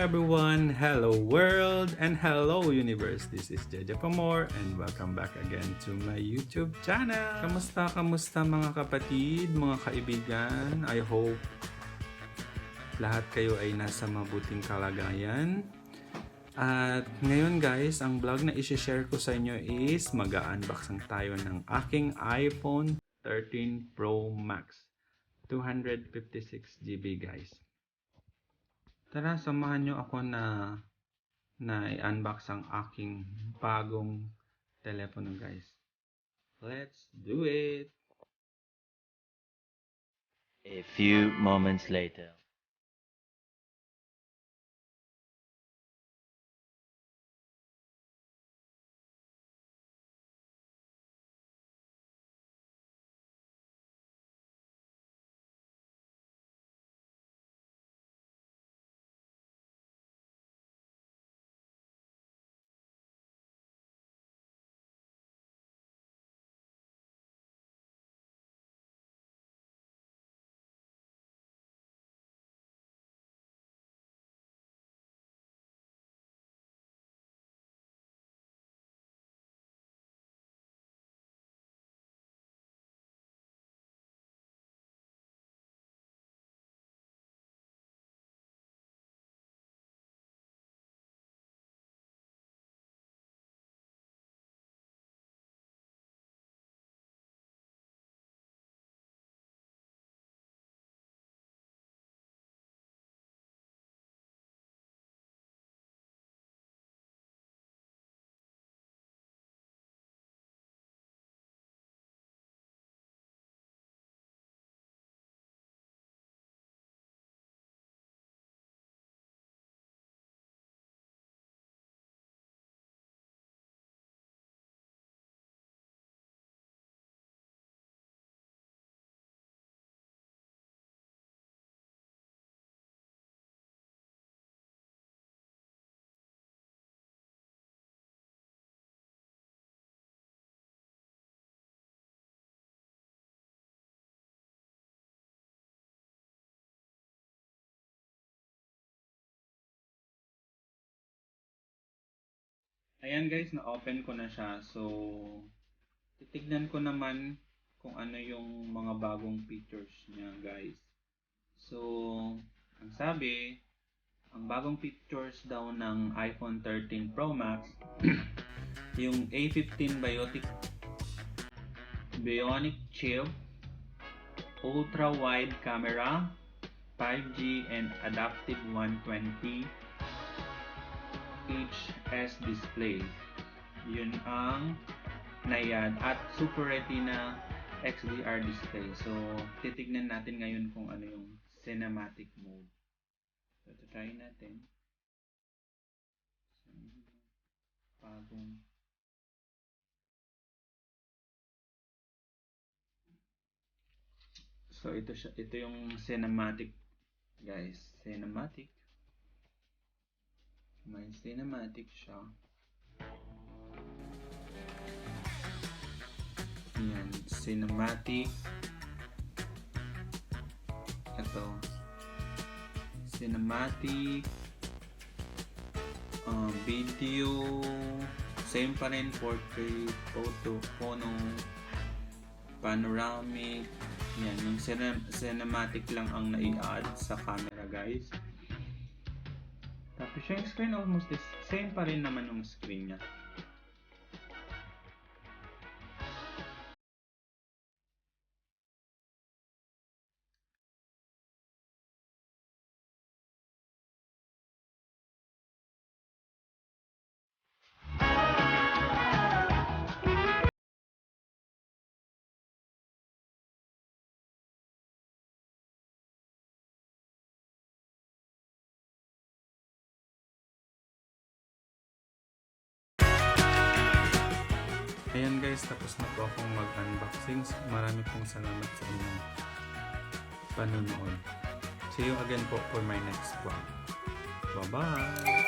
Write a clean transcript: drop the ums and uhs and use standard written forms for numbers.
everyone, hello world, and hello universe. This is Jeje Pamor and welcome back again to my YouTube channel. Kamusta mga kapatid, mga kaibigan? I hope lahat kayo ay nasa mabuting kalagayan. At ngayon guys, ang vlog na i-share ko sa inyo is mag-unboxing tayo ng aking iPhone 13 Pro Max 256GB guys. Tara, samahan nyo ako na i-unbox ang aking bagong telepono guys. Let's do it! A few moments later. Ayan guys, na-open ko na siya. So, titignan ko naman kung ano yung mga bagong features niya guys. So, ang sabi, ang bagong features daw ng iPhone 13 Pro Max, yung A15 Bionic chip, ultra wide camera, 5G and adaptive 120 HS display. Yun ang naiad at Super Retina XDR display. So, titignan natin ngayon kung ano yung cinematic mode. So, try natin. Bagong. So, ito yung cinematic, guys. Cinematic. May cinematic siya. Yan, cinematic. Ito. Cinematic. Video. Same pa rin. Portrait, photo, panoramic. Yan, yung cinematic lang ang nai-add sa camera guys. Tapos yung screen almost the same pa rin naman yung screen niya. Ayan guys, tapos na po akong mag-unboxing. Marami pong salamat sa inyong panonood. See you again po for my next vlog. Bye-bye!